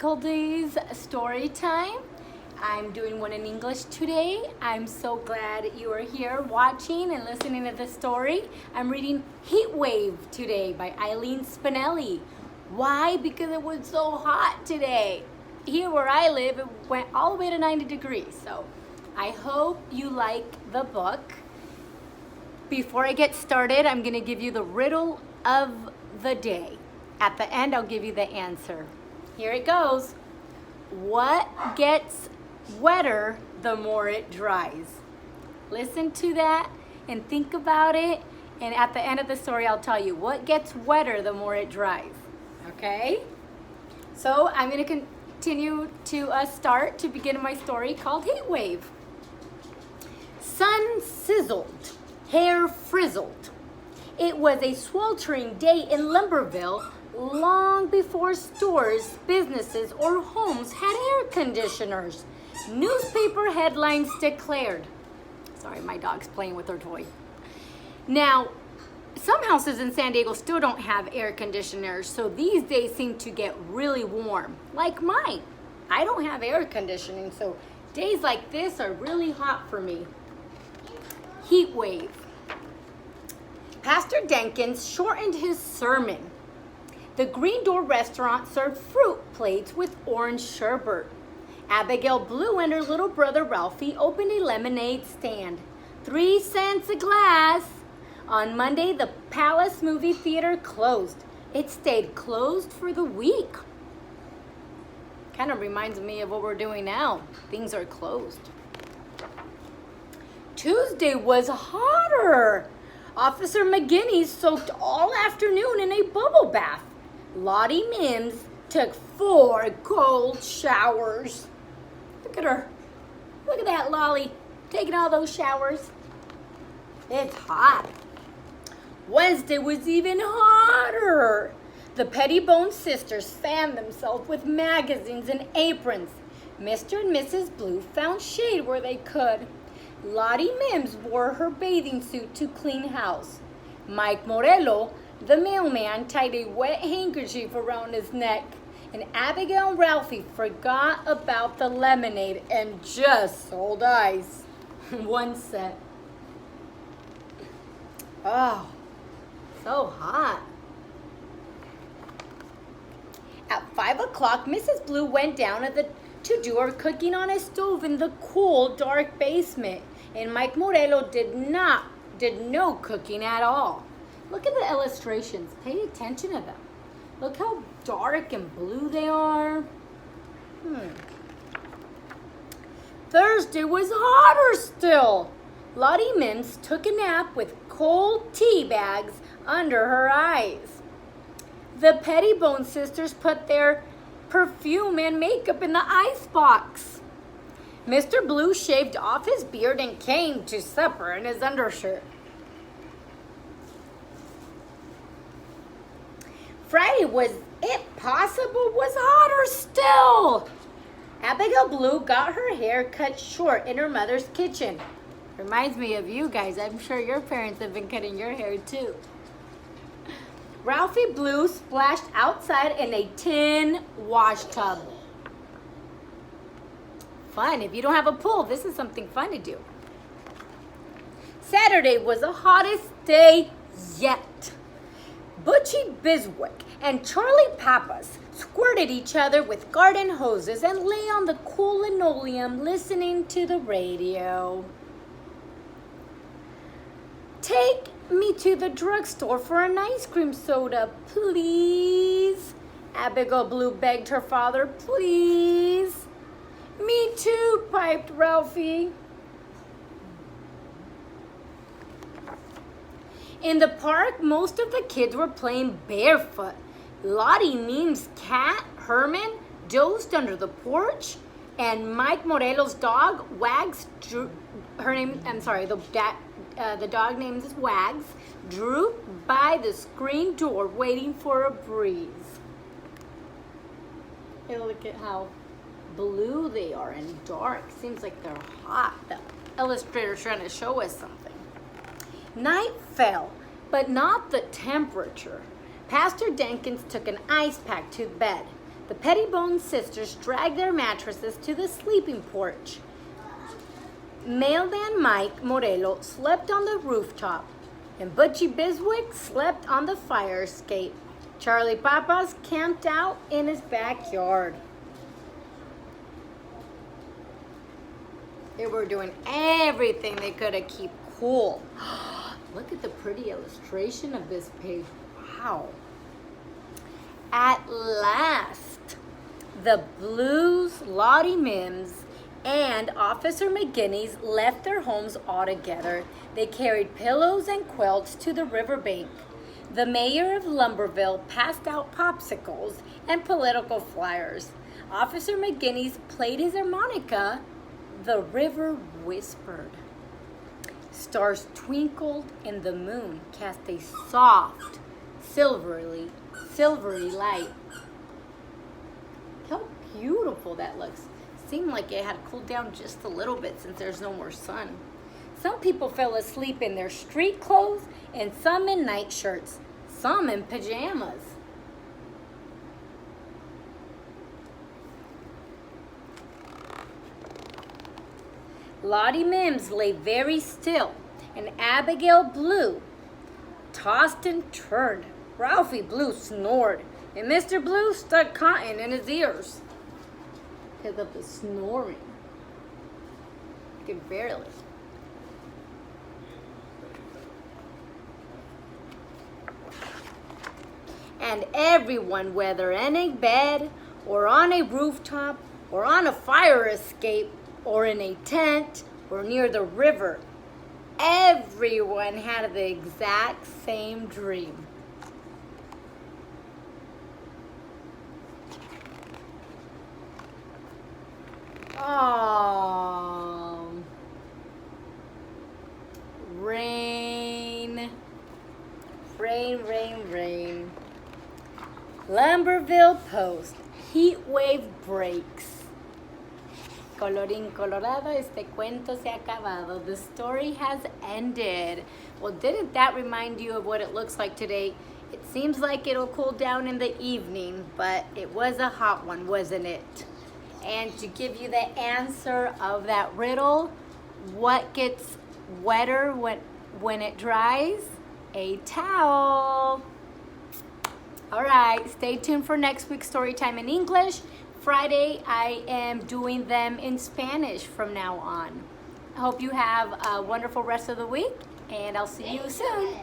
Days story time. I'm doing one in English today. I'm so glad you are here watching and listening to the story. I'm reading Heatwave today by Eileen Spinelli. Why? Because it was so hot today. Here where I live, it went all the way to 90 degrees. So I hope you like the book. Before I get started, I'm going to give you the riddle of the day. At the end, I'll give you the answer. Here it goes. What gets wetter the more it dries? Listen to that and think about it. And at the end of the story, I'll tell you what gets wetter the more it dries. Okay? So I'm going to continue to start to begin my story called Heatwave. Sun sizzled, hair frizzled. It was a sweltering day in Lumberville, long before stores, businesses, or homes had air conditioners. Newspaper headlines declared. Sorry, my dog's playing with her toy. Now, some houses in San Diego still don't have air conditioners, so these days seem to get really warm, like mine. I don't have air conditioning, so days like this are really hot for me. Heat wave. Pastor Jenkins shortened his sermon. The Green Door restaurant served fruit plates with orange sherbet. Abigail Blue and her little brother Ralphie opened a lemonade stand. 3 cents a glass. On Monday, the Palace Movie Theater closed. It stayed closed for the week. Kind of reminds me of what we're doing now. Things are closed. Tuesday was hotter. Officer McGinney soaked all afternoon in a bubble bath. Lottie Mims took 4 cold showers. Look at her. Look at that Lolly taking all those showers. It's hot. Wednesday was even hotter. The Pettibone sisters fanned themselves with magazines and aprons. Mr. and Mrs. Blue found shade where they could. Lottie Mims wore her bathing suit to clean house. Mike Morello, the mailman, tied a wet handkerchief around his neck. And Abigail and Ralphie forgot about the lemonade and just sold ice. 1 cent. Oh, so hot. At 5 o'clock, Mrs. Blue went down to do her cooking on a stove in the cool, dark basement. And Mike Morello did no cooking at all. Look at the illustrations. Pay attention to them. Look how dark and blue they are. Thursday was hotter still. Lottie Mims took a nap with cold tea bags under her eyes. The Pettibone sisters put their perfume and makeup in the icebox. Mr. Blue shaved off his beard and came to supper in his undershirt. Friday was hotter still. Abigail Blue got her hair cut short in her mother's kitchen. Reminds me of you guys. I'm sure your parents have been cutting your hair too. Ralphie Blue splashed outside in a tin wash tub. Fun. If you don't have a pool, this is something fun to do. Saturday was the hottest day yet. Butchie Biswick and Charlie Pappas squirted each other with garden hoses and lay on the cool linoleum listening to the radio. Take me to the drugstore for an ice cream soda, please. Abigail Blue begged her father, please. Me too, piped Ralphie. In the park, most of the kids were playing barefoot. Lottie Mims' cat, Herman, dozed under the porch, and Mike Morello's dog, Wags, the dog name is Wags, drooped by the screen door waiting for a breeze. Hey, look at how blue they are and dark. Seems like they're hot. The illustrator's trying to show us something. Night fell, but not the temperature. Pastor Jenkins took an ice pack to bed. The Pettibone sisters dragged their mattresses to the sleeping porch. Mailman Mike Morello slept on the rooftop, and Butchie Biswick slept on the fire escape. Charlie Papas camped out in his backyard. They were doing everything they could to keep cool. Look at the pretty illustration of this page. Wow. At last, the Blues, Lottie Mims, and Officer McGinnis left their homes altogether. They carried pillows and quilts to the riverbank. The mayor of Lumberville passed out popsicles and political flyers. Officer McGinnis played his harmonica. The river whispered. Stars twinkled and the moon cast a soft, silvery light. How beautiful that looks. Seemed like it had cooled down just a little bit since there's no more sun. Some people fell asleep in their street clothes and some in nightshirts, some in pajamas. Lottie Mims lay very still, and Abigail Blue tossed and turned. Ralphie Blue snored, and Mr. Blue stuck cotton in his ears because of the snoring. I could barely. And everyone, whether in a bed or on a rooftop or on a fire escape or in a tent or near the river, everyone had the exact same dream. Oh, rain, rain, rain, rain. Lumberville Post, Heatwave breaks. Colorín colorado, este cuento se ha acabado. The story has ended. Well, didn't that remind you of what it looks like today? It seems like it'll cool down in the evening, but it was a hot one, wasn't it? And to give you the answer of that riddle, what gets wetter when it dries? A towel. All right, stay tuned for next week's story time in English. Friday, I am doing them in Spanish from now on. I hope you have a wonderful rest of the week, and I'll see you soon.